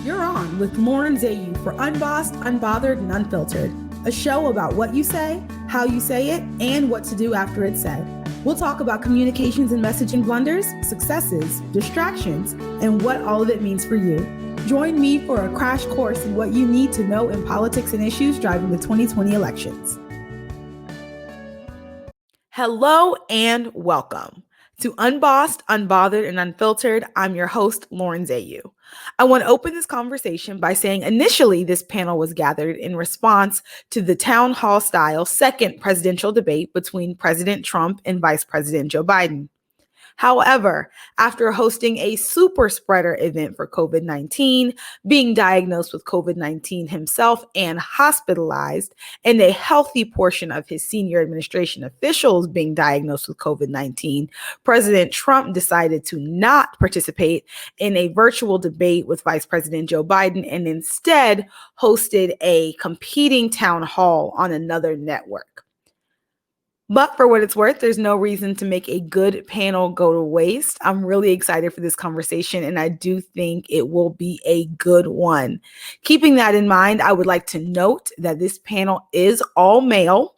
You're on with Lauren Zayu for Unbossed, Unbothered, and Unfiltered, a show about what you say, how you say it, and what to do after it's said. We'll talk about communications and messaging blunders, successes, distractions, and what all of it means for you. Join me for a crash course in what you need to know in politics and issues driving the 2020 elections. Hello and welcome to Unbossed, Unbothered, and Unfiltered. I'm your host, Lauren Zayu. I want to open this conversation by saying initially this panel was gathered in response to the town hall style second presidential debate between President Trump and Vice President Joe Biden. However, after hosting a super spreader event for COVID-19, being diagnosed with COVID-19 himself and hospitalized, and a healthy portion of his senior administration officials being diagnosed with COVID-19, President Trump decided to not participate in a virtual debate with Vice President Joe Biden and instead hosted a competing town hall on another network. But for what it's worth, there's no reason to make a good panel go to waste. I'm really excited for this conversation, and I do think it will be a good one. Keeping that in mind, I would like to note that this panel is all male,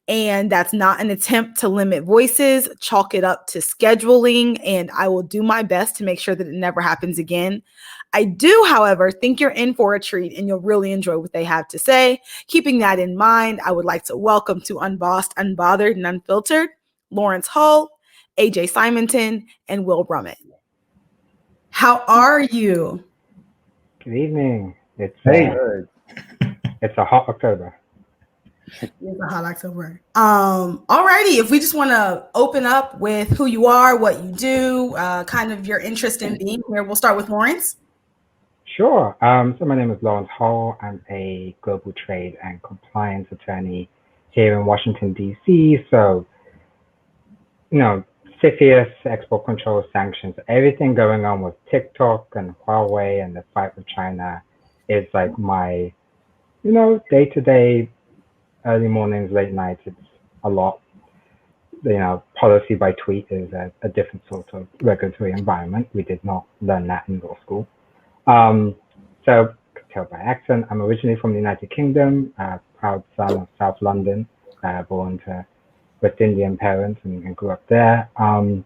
and that's not an attempt to limit voices. Chalk it up to scheduling, and I will do my best to make sure that it never happens again. I do, however, think you're in for a treat and you'll really enjoy what they have to say. Keeping that in mind, I would like to welcome to Unbossed, Unbothered, and Unfiltered, Lawrence Hull, AJ Simonton, and Will Brummett. How are you? Good evening. It's a hot October. It's a hot October. Alrighty, if we just want to open up with who you are, what you do, kind of your interest in being here, we'll start with Lawrence. Sure. So my name is Lawrence Hall. I'm a global trade and compliance attorney here in Washington, D.C. So, CFIUS, export control sanctions, everything going on with TikTok and Huawei and the fight with China is like my, day-to-day, early mornings, late nights. It's a lot. Policy by tweet is a different sort of regulatory environment. We did not learn that in law school. So, could tell by accent, I'm originally from the United Kingdom, proud son of South London, born to West Indian parents and grew up there. And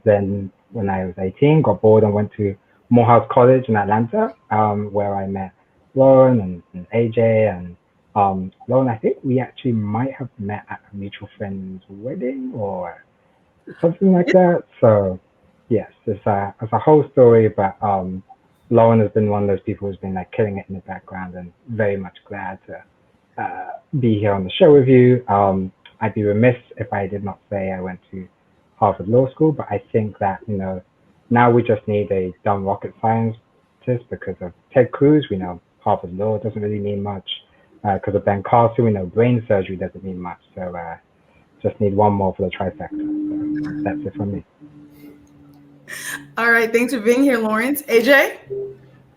then when I was 18, got bored and went to Morehouse College in Atlanta, where I met Lauren and AJ. And Lauren, I think we actually might have met at a mutual friend's wedding or something like that. So, yes, it's a whole story, but Lauren has been one of those people who's been like killing it in the background, and very much glad to be here on the show with you. I'd be remiss if I did not say I went to Harvard Law School, but I think that, now we just need a dumb rocket scientist because of Ted Cruz. We know Harvard Law doesn't really mean much. Because of Ben Carson, we know brain surgery doesn't mean much. So just need one more for the trifecta. So that's it from me. All right. Thanks for being here, Lawrence. AJ?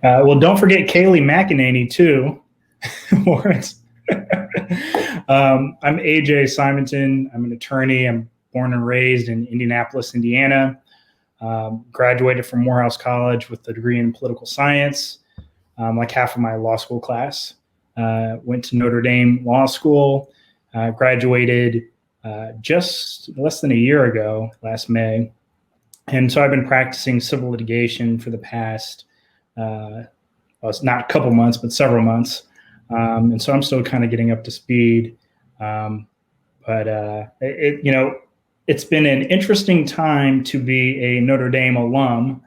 Well, don't forget Kayleigh McEnany, too, Lawrence. I'm AJ Simonton. I'm an attorney. I'm born and raised in Indianapolis, Indiana. Graduated from Morehouse College with a degree in political science, like half of my law school class. Went to Notre Dame Law School, graduated just less than a year ago, last May. And so I've been practicing civil litigation for the past, it's not a couple months, but several months. And so I'm still kind of getting up to speed. But it's been an interesting time to be a Notre Dame alum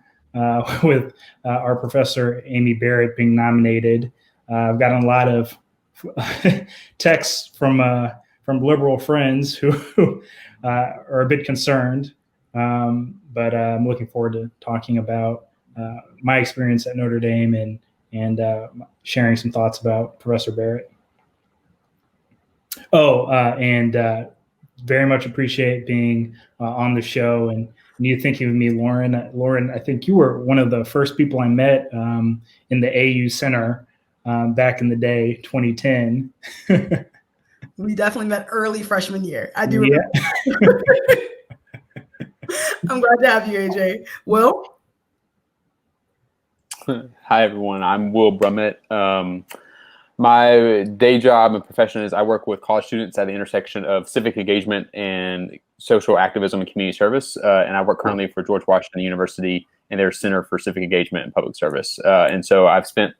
with our professor, Amy Barrett, being nominated. I've gotten a lot of texts from liberal friends who are a bit concerned. But I'm looking forward to talking about my experience at Notre Dame and sharing some thoughts about Professor Barrett. And very much appreciate being on the show and you thinking of me, Lauren. Lauren, I think you were one of the first people I met in the AU Center back in the day, 2010. We definitely met early freshman year. I do remember. Yeah. I'm glad to have you, AJ. Will? Hi, everyone. I'm Will Brummett. My day job and profession is I work with college students at the intersection of civic engagement and social activism and community service. And I work currently for George Washington University and their Center for Civic Engagement and Public Service. And so I've spent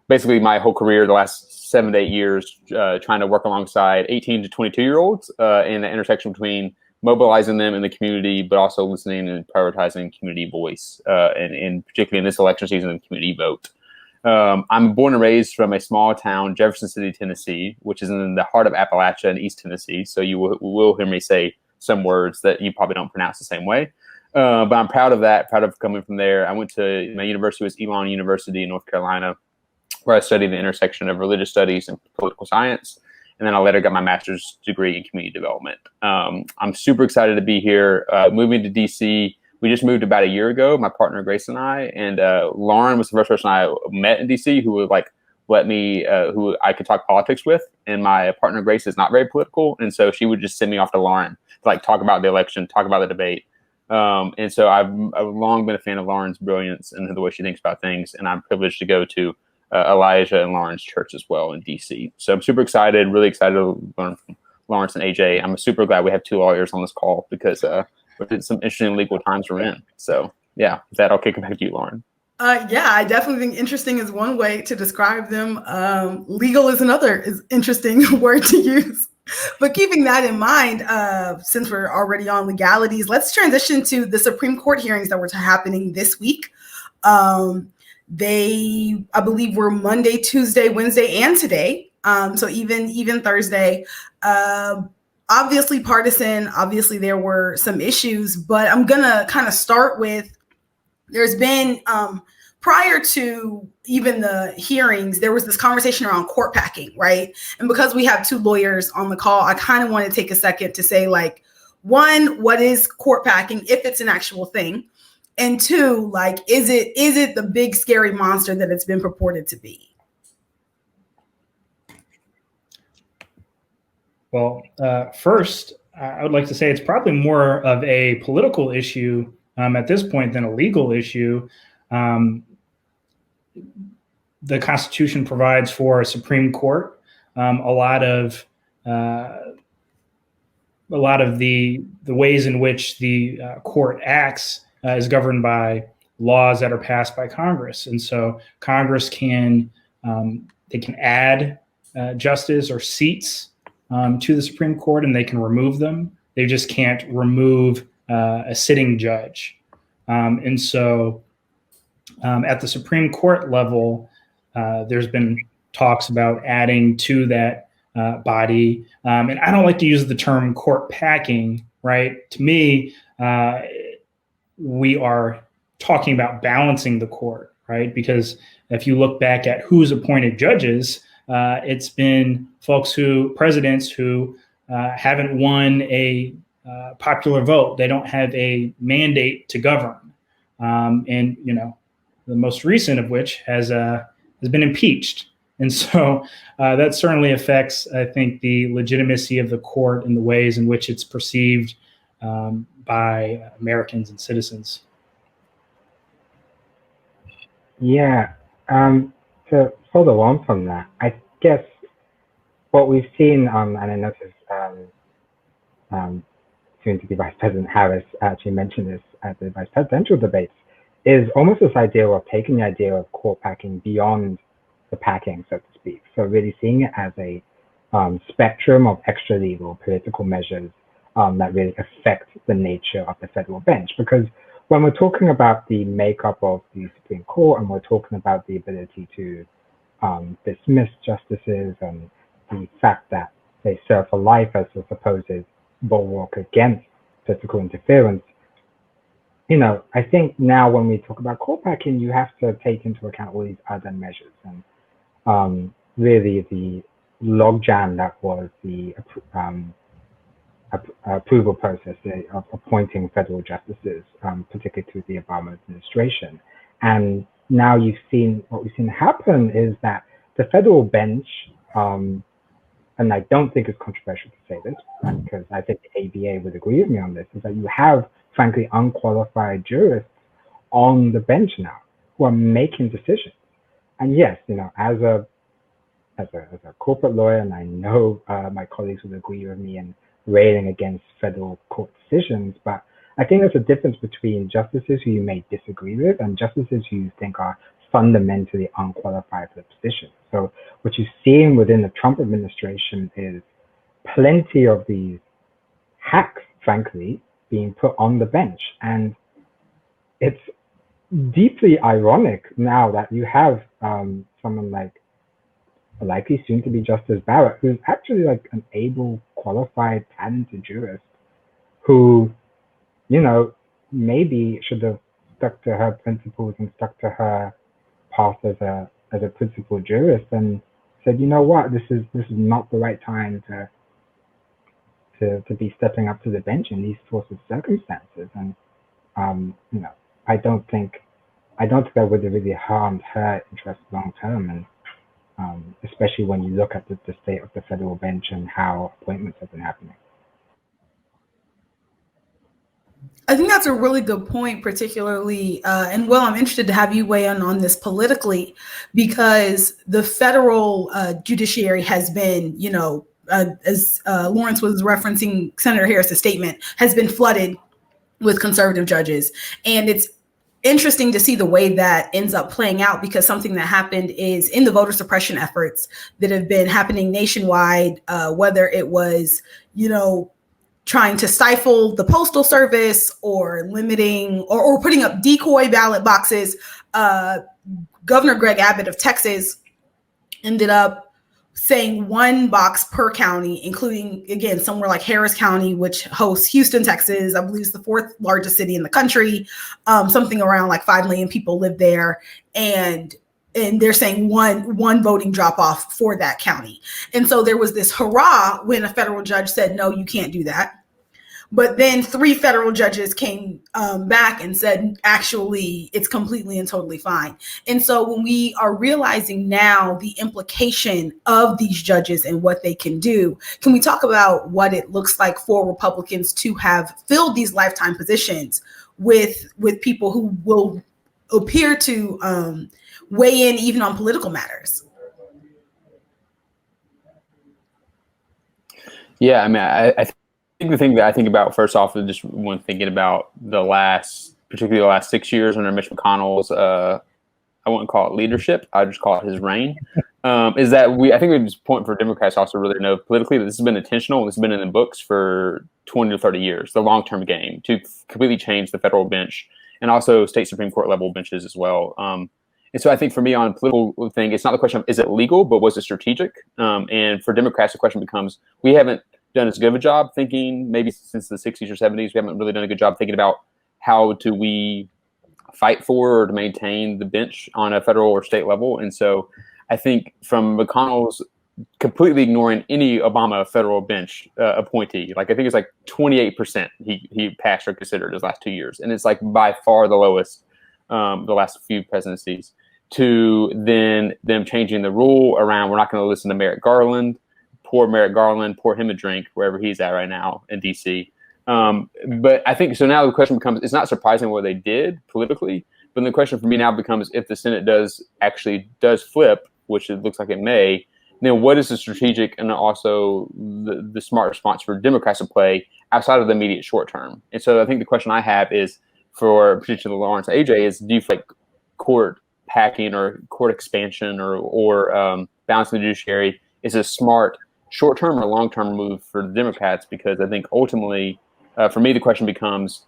basically my whole career, the last 7 to 8 years, trying to work alongside 18 to 22-year-olds in the intersection between mobilizing them in the community, but also listening and prioritizing community voice, and particularly in this election season, the community vote. I'm born and raised from a small town, Jefferson City, Tennessee, which is in the heart of Appalachia in East Tennessee. So you will hear me say some words that you probably don't pronounce the same way. But I'm proud of that, proud of coming from there. I went to, my university was Elon University in North Carolina, where I studied the intersection of religious studies and political science. And then I later got my master's degree in community development. I'm super excited to be here. Moving to DC, we just moved about a year ago, my partner Grace and I. And Lauren was the first person I met in DC who would let me, who I could talk politics with. And my partner Grace is not very political, and so she would just send me off to Lauren to talk about the election, talk about the debate. And so I've long been a fan of Lauren's brilliance and the way she thinks about things. And I'm privileged to go to Elijah and Lauren's church as well in DC. So I'm super excited, really excited to learn from Lawrence and AJ. I'm super glad we have two lawyers on this call because we're in some interesting legal times we're in. So yeah, with that, I'll kick it back to you, Lauren. Yeah, I definitely think interesting is one way to describe them. Legal is another interesting word to use. But keeping that in mind, since we're already on legalities, let's transition to the Supreme Court hearings that were happening this week. They, I believe, were Monday, Tuesday, Wednesday, and today. So even Thursday. Obviously partisan. Obviously, there were some issues, but I'm gonna kind of start with. There's been prior to even the hearings, there was this conversation around court packing, right? And because we have two lawyers on the call, I kind of want to take a second to say, one, what is court packing, if it's an actual thing? And two, is it the big scary monster that it's been purported to be? Well, first, I would like to say it's probably more of a political issue at this point than a legal issue. The Constitution provides for a Supreme Court. A lot of the ways in which the court acts is governed by laws that are passed by Congress, and so Congress can add justice or seats to the Supreme Court, and they can remove them. They just can't remove a sitting judge. And so at the Supreme Court level, there's been talks about adding to that body. And I don't like to use the term court packing, right? To me, we are talking about balancing the court, right? Because if you look back at who's appointed judges, it's been presidents who haven't won a popular vote. They don't have a mandate to govern. And, the most recent of which has been impeached. And so that certainly affects, I think, the legitimacy of the court and the ways in which it's perceived by Americans and citizens. Yeah. To follow on from that, I guess what we've seen, and I noticed soon-to-be Vice President Harris actually mentioned this at the vice presidential debates, is almost this idea of taking the idea of court packing beyond the packing, so to speak. So really seeing it as a spectrum of extra legal political measures that really affect the nature of the federal bench. Because when we're talking about the makeup of the Supreme Court and we're talking about the ability to dismiss justices and the fact that they serve for life as a supposed bulwark against political interference, I think now when we talk about court packing, you have to take into account all these other measures. And really the logjam that was the approval process of appointing federal justices, particularly through the Obama administration. And now what we've seen happen is that the federal bench, and I don't think it's controversial to say this, because I think the ABA would agree with me on this, is that you have, frankly, unqualified jurists on the bench now. who are making decisions. And yes, as a corporate lawyer, and I know my colleagues would agree with me in railing against federal court decisions, but I think there's a difference between justices who you may disagree with and justices who you think are fundamentally unqualified for the position. So what you're seeing within the Trump administration is plenty of these hacks, frankly, being put on the bench. And it's deeply ironic now that you have someone like a likely soon to be Justice Barrett, who's actually like an able, qualified, talented jurist who, maybe should have stuck to her principles and stuck to her path as a principled jurist and said, you know what, this is not the right time to be stepping up to the bench in these sorts of circumstances. And I don't think that would have really harmed her interest long term, and especially when you look at the state of the federal bench and how appointments have been happening. I think that's a really good point, particularly, and Will, I'm interested to have you weigh in on this politically, because the federal judiciary has been, as Lawrence was referencing Senator Harris's statement, has been flooded with conservative judges. And it's interesting to see the way that ends up playing out, because something that happened is in the voter suppression efforts that have been happening nationwide, whether it was, trying to stifle the postal service or limiting or putting up decoy ballot boxes. Governor Greg Abbott of Texas ended up saying one box per county, including, again, somewhere like Harris County, which hosts Houston, Texas. I believe it's the 4th largest city in the country. Something around like 5 million people live there. And they're saying one voting drop off for that county. And so there was this hurrah when a federal judge said, no, you can't do that. But then 3 federal judges came back and said, actually, it's completely and totally fine. And so when we are realizing now the implication of these judges and what they can do, can we talk about what it looks like for Republicans to have filled these lifetime positions with people who will appear to weigh in even on political matters? Yeah, I mean, I think the thing that I think about first off is just when thinking about particularly the last 6 years under Mitch McConnell's, I wouldn't call it leadership, I just call it his reign, is that I think it's important for Democrats also really to know politically that this has been intentional. This has been in the books for 20 to 30 years, the long-term game to completely change the federal bench and also state Supreme Court level benches as well. And so I think for me on a political thing, it's not the question of is it legal, but was it strategic? And for Democrats, the question becomes, we haven't done as good of a job thinking, maybe since the 60s or 70s, we haven't really done a good job thinking about how do we fight for or to maintain the bench on a federal or state level. And so I think from McConnell's completely ignoring any Obama federal bench appointee, like I think it's like 28% he passed or considered his last 2 years. And it's like by far the lowest the last few presidencies, to then them changing the rule around we're not going to listen to Merrick Garland. Poor Merrick Garland, pour him a drink wherever he's at right now in D.C. But I think so now the question becomes, it's not surprising what they did politically, but the question for me now becomes if the Senate does flip, which it looks like it may, then what is the strategic and also the smart response for Democrats to play outside of the immediate short term? And so I think the question I have is for particularly Lawrence and AJ is, do you feel like court packing or court expansion or balancing the judiciary is a smart short-term or long-term move for the Democrats? Because I think ultimately, for me, the question becomes,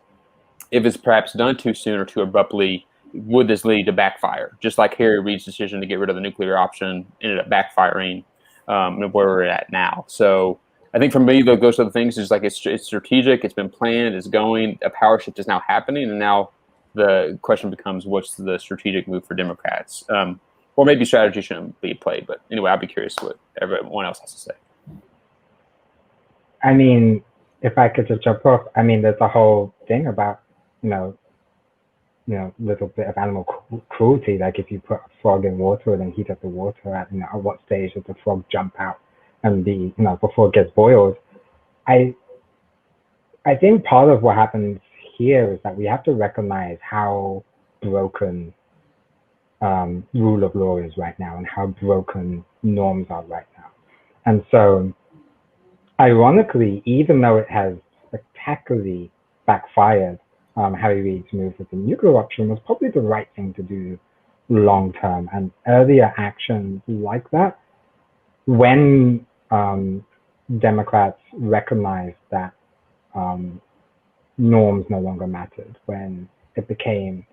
if it's perhaps done too soon or too abruptly, would this lead to backfire? Just like Harry Reid's decision to get rid of the nuclear option ended up backfiring where we're at now. So I think for me, those are the things. Is like it's strategic, it's been planned, it's going. A power shift is now happening, and now the question becomes, what's the strategic move for Democrats? Or maybe strategy shouldn't be played. But anyway, I'd be curious what everyone else has to say. I mean, if I could just jump off, I mean, there's a whole thing about, little bit of animal cruelty. Like if you put a frog in water and then heat up the water, at what stage does the frog jump out and be, before it gets boiled? I think part of what happens here is that we have to recognize how broken rule of law is right now and how broken norms are right now. And so, ironically, even though it has spectacularly backfired, Harry Reid's move with the nuclear option was probably the right thing to do long term. And earlier actions like that, when Democrats recognized that norms no longer mattered, when it became,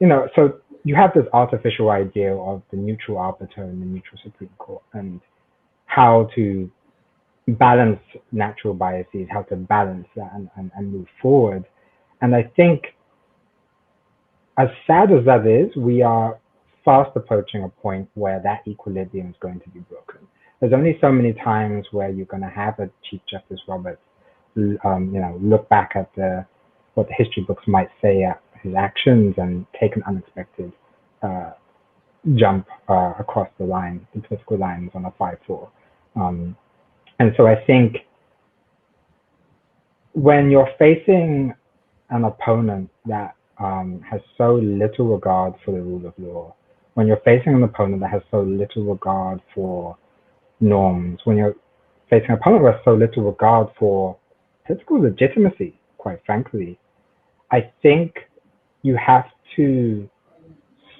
so you have this artificial idea of the neutral arbiter and the neutral Supreme Court and how to balance natural biases, how to balance that and move forward. And I think, as sad as that is, we are fast approaching a point where that equilibrium is going to be broken. There's only so many times where you're going to have a Chief Justice Roberts, look back at what the history books might say at his actions and take an unexpected jump across the line, the political lines on a 5-4. And so I think when you're facing an opponent that has so little regard for the rule of law, when you're facing an opponent that has so little regard for norms, when you're facing an opponent that has so little regard for political legitimacy, quite frankly, I think you have to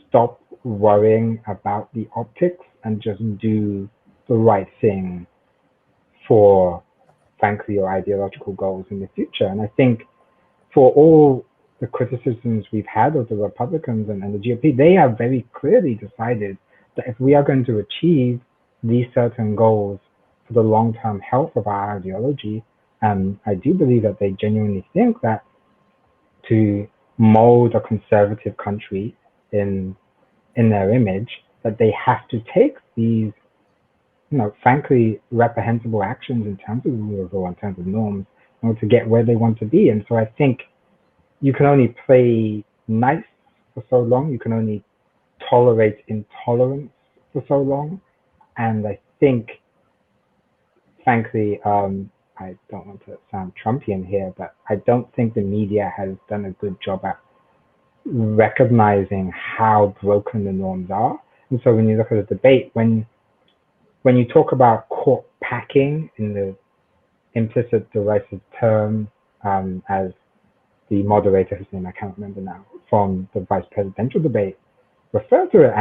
stop worrying about the optics and just do the right thing for, frankly, your ideological goals in the future. And I think for all the criticisms we've had of the Republicans and the GOP, they have very clearly decided that if we are going to achieve these certain goals for the long-term health of our ideology, I do believe that they genuinely think that to mold a conservative country in their image, that they have to take these, frankly, reprehensible actions in terms of the rule of law, in terms of norms, in order to get where they want to be. And so I think you can only play nice for so long. You can only tolerate intolerance for so long. And I think, frankly, I don't want to sound Trumpian here, but I don't think the media has done a good job at recognizing how broken the norms are. And so when you look at the debate, when you talk about court packing in the implicit derisive term, as the moderator, whose name I can't remember now, from the vice presidential debate, refer to it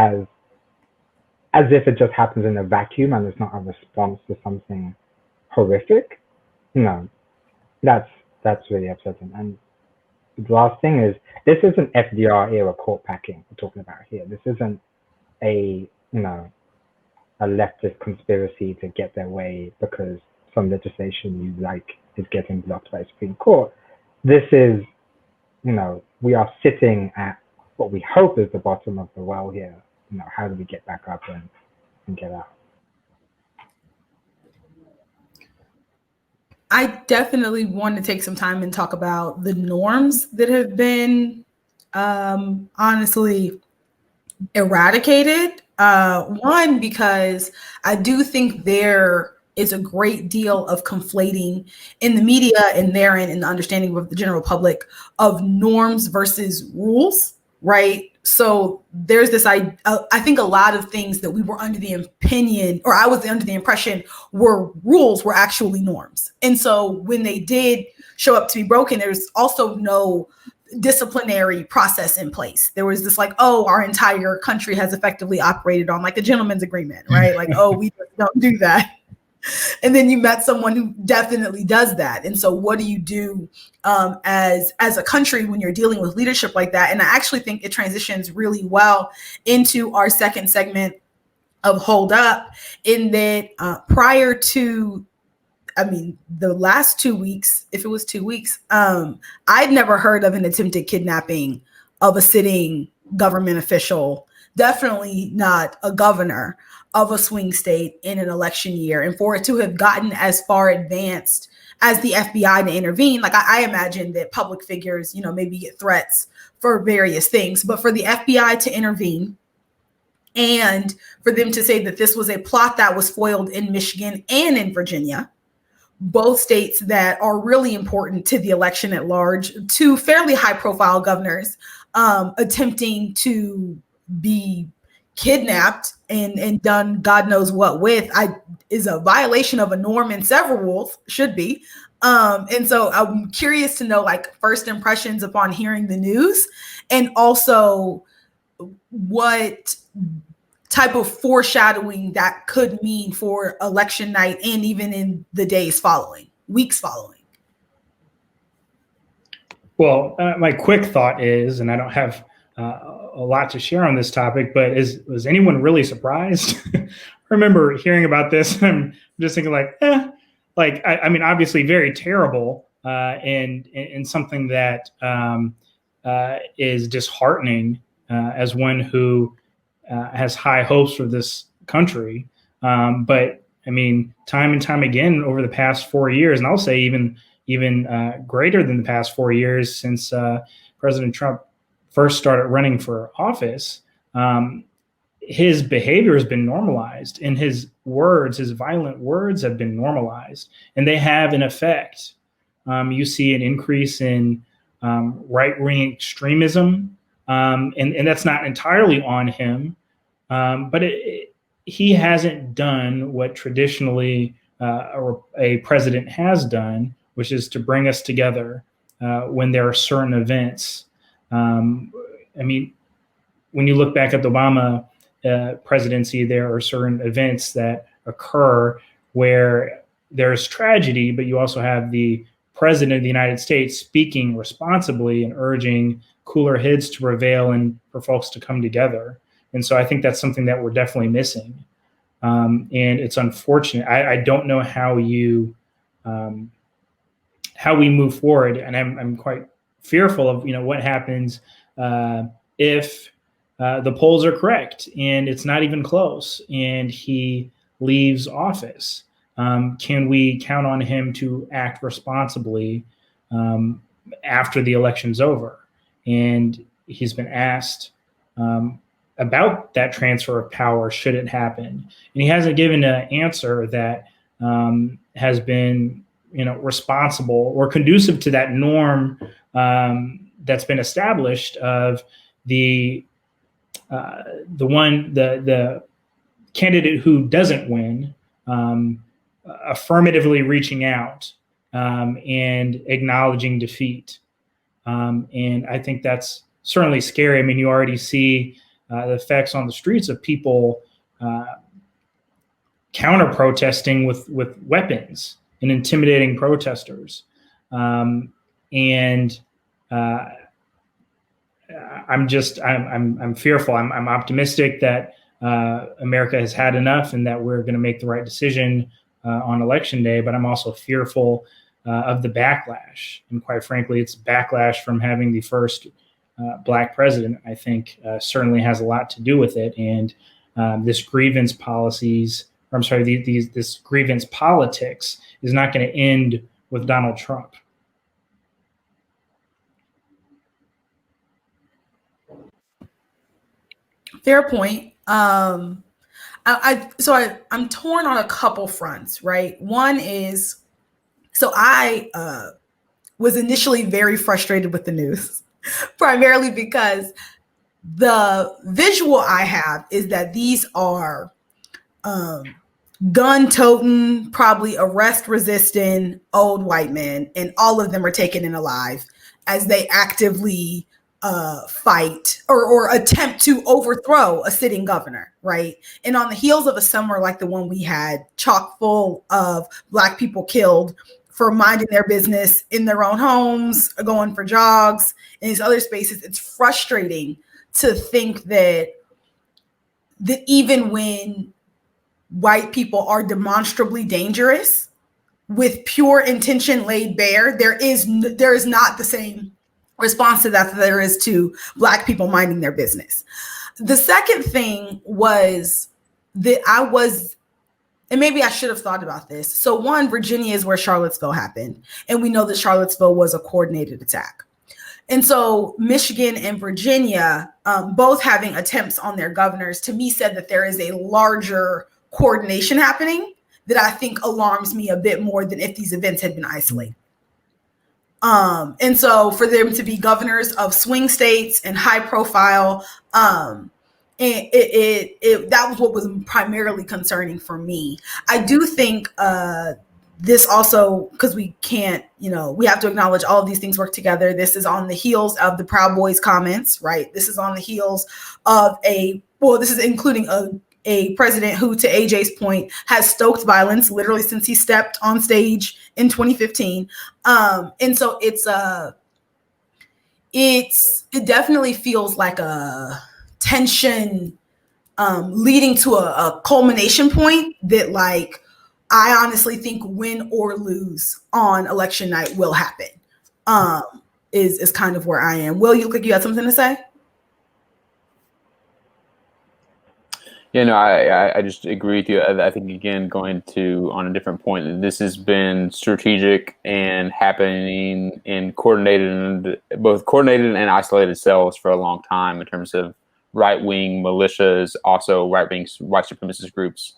as if it just happens in a vacuum and it's not a response to something horrific. That's really upsetting. And the last thing is, this isn't FDR era court packing we're talking about here. This isn't a leftist conspiracy to get their way because some legislation you like is getting blocked by the Supreme Court. This is, we are sitting at what we hope is the bottom of the well here. How do we get back up and get out? I definitely want to take some time and talk about the norms that have been honestly eradicated. One, because I do think there is a great deal of conflating in the media and therein in the understanding of the general public of norms versus rules, right? So there's this, I think a lot of things that we were under the opinion, or I was under the impression were rules, were actually norms. And so when they did show up to be broken, there's also no disciplinary process in place. There was this our entire country has effectively operated on a gentleman's agreement, right? We just don't do that. And then you met someone who definitely does that. And so what do you do as a country when you're dealing with leadership like that? And I actually think it transitions really well into our second segment of Hold Up, in that prior to, the last 2 weeks, if it was 2 weeks, I'd never heard of an attempted kidnapping of a sitting government official, definitely not a governor of a swing state in an election year. And for it to have gotten as far advanced as the FBI to intervene, I imagine that public figures, maybe get threats for various things, but for the FBI to intervene and for them to say that this was a plot that was foiled in Michigan and in Virginia, both states that are really important to the election at large, two fairly high profile governors attempting to be kidnapped and done God knows what with is a violation of a norm and several rules, should be. And so I'm curious to know, like, first impressions upon hearing the news, and also what type of foreshadowing that could mean for election night and even in the days following, weeks following. Well, my quick thought is, and I don't have a lot to share on this topic, but was anyone really surprised? I remember hearing about this, and I'm just thinking I mean, obviously very terrible, and something that is disheartening as one who has high hopes for this country. But I mean, time and time again over the past 4 years, and I'll say even greater than the past 4 years since President Trump first started running for office, his behavior has been normalized, and his violent words have been normalized, and they have an effect. You see an increase in right-wing extremism, and that's not entirely on him, but he hasn't done what traditionally a president has done, which is to bring us together when there are certain events. I mean, when you look back at the Obama presidency, there are certain events that occur where there's tragedy, but you also have the president of the United States speaking responsibly and urging cooler heads to prevail and for folks to come together. And so I think that's something that we're definitely missing. And it's unfortunate. I don't know how we move forward, and I'm quite fearful of what happens if the polls are correct and it's not even close and he leaves office. Can we count on him to act responsibly after the election's over? And he's been asked about that transfer of power should it happen, and he hasn't given an answer that has been responsible or conducive to that norm that's been established of the candidate who doesn't win affirmatively reaching out and acknowledging defeat. And I think that's certainly scary. I mean, you already see the effects on the streets of people counter protesting with weapons and intimidating protesters. I'm fearful. I'm optimistic that America has had enough and that we're going to make the right decision on election day. But I'm also fearful of the backlash. And quite frankly, it's backlash from having the first Black president, I think, certainly has a lot to do with it. And this grievance politics is not going to end with Donald Trump. Fair point. I'm torn on a couple fronts, right? One is, so I was initially very frustrated with the news, primarily because the visual I have is that these are gun-toting, probably arrest-resistant old white men, and all of them are taken in alive as they actively fight or attempt to overthrow a sitting governor, right? And on the heels of a summer like the one we had, chock full of Black people killed for minding their business in their own homes, going for jogs, in these other spaces, it's frustrating to think that even when white people are demonstrably dangerous, with pure intention laid bare, there is not the same response to that there is to Black people minding their business. The second thing was that and maybe I should have thought about this. So one, Virginia is where Charlottesville happened, and we know that Charlottesville was a coordinated attack. And so Michigan and Virginia, both having attempts on their governors, to me said that there is a larger coordination happening that I think alarms me a bit more than if these events had been isolated. And so for them to be governors of swing states and high profile And it that was what was primarily concerning for me. I do think this also, because we can't, we have to acknowledge all of these things work together. This is on the heels of the Proud Boys comments, right? This is on the heels of this is including a president who, to AJ's point, has stoked violence literally since he stepped on stage in 2015. And so it definitely feels like a tension leading to a culmination point that, like, I honestly think win or lose on election night will happen. Is kind of where I am. Will, you look like you had something to say? Yeah, no, I just agree with you. I think, again, going to on a different point, this has been strategic and happening in both coordinated and isolated cells for a long time in terms of right-wing militias, also right-wing white supremacist groups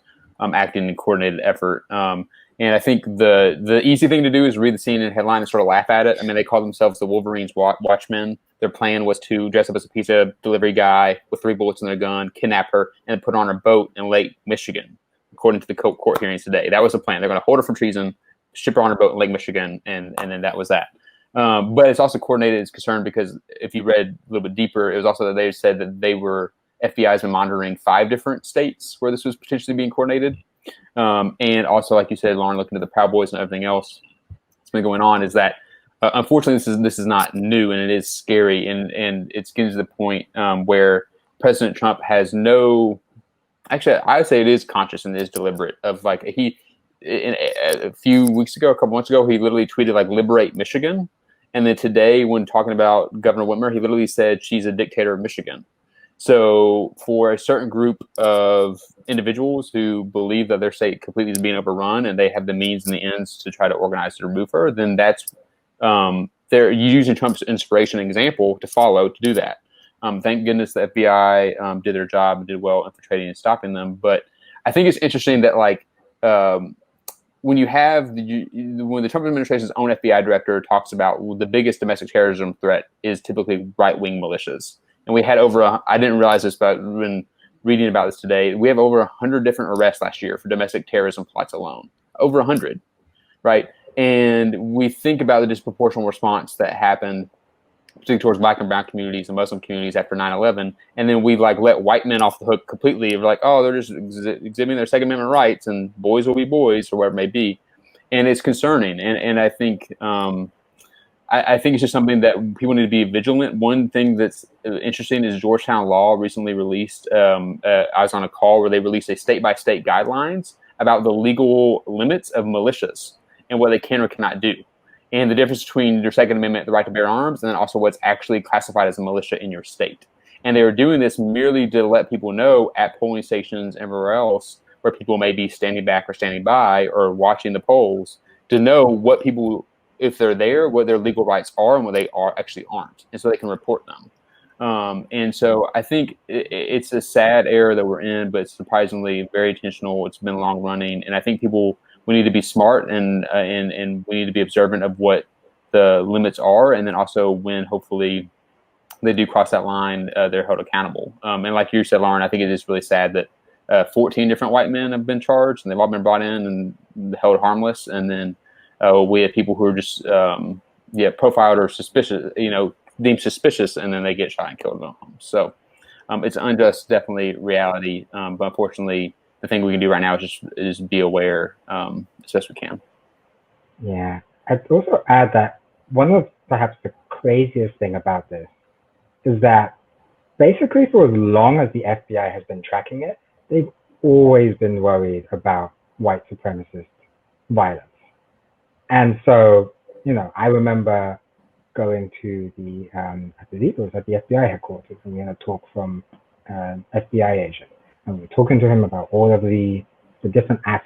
acting in coordinated effort. And I think the easy thing to do is read the CNN headline and sort of laugh at it. I mean, they call themselves the Wolverines Watchmen. Their plan was to dress up as a pizza delivery guy with 3 bullets in their gun, kidnap her, and put her on a boat in Lake Michigan, according to the court hearings today. That was the plan. They're going to hold her for treason, ship her on a boat in Lake Michigan, and then that was that. But it's also coordinated as concerned because if you read a little bit deeper, it was also that they said that FBI has been monitoring 5 different states where this was potentially being coordinated. And also, like you said, Lauren, looking at the Proud Boys and everything else that's been going on, is that unfortunately this is not new, and it is scary, and it's getting to the point where President Trump has actually, I would say it is conscious and it is deliberate. Of like a few weeks ago, a couple months ago, he literally tweeted like "Liberate Michigan," and then today, when talking about Governor Whitmer, he literally said she's a dictator of Michigan. So for a certain group of individuals who believe that their state completely is being overrun and they have the means and the ends to try to organize to remove her, then that's they're using Trump's inspiration and example to follow to do that. Thank goodness the FBI did their job and did well infiltrating and stopping them. But I think it's interesting that when you have when the Trump administration's own FBI director talks about the biggest domestic terrorism threat is typically right-wing militias. And we had I didn't realize this, but I've been reading about this today. We have over 100 different arrests last year for domestic terrorism plots alone. Over 100, right? And we think about the disproportional response that happened, particularly towards Black and brown communities and Muslim communities after 9/11. And then we let white men off the hook completely. We're like, oh, they're just exhibiting their Second Amendment rights and boys will be boys, or whatever it may be. And it's concerning. And I think I think it's just something that people need to be vigilant. One thing that's interesting is Georgetown Law recently released, I was on a call where they released a state-by-state guidelines about the legal limits of militias and what they can or cannot do. And the difference between your Second Amendment, the right to bear arms, and then also what's actually classified as a militia in your state. And they were doing this merely to let people know at polling stations and everywhere else where people may be standing back or standing by or watching the polls to know what people, if they're there, what their legal rights are and what they actually aren't, and so they can report them. And so I think it's a sad era that we're in, but it's surprisingly very intentional. It's been long running, and I think we need to be smart and we need to be observant of what the limits are, and then also when hopefully they do cross that line, they're held accountable. And like you said, Lauren, I think it is really sad that 14 different white men have been charged, and they've all been brought in and held harmless, and then we have people who are just profiled or suspicious, deemed suspicious, and then they get shot and killed in their homes. So it's unjust, definitely reality. But unfortunately, the thing we can do right now is be aware as best we can. Yeah, I'd also add that one of perhaps the craziest thing about this is that basically for as long as the FBI has been tracking it, they've always been worried about white supremacist violence. And so, I remember going to I believe it was at the FBI headquarters, and we had a talk from an FBI agent, and we were talking to him about all of the different aspects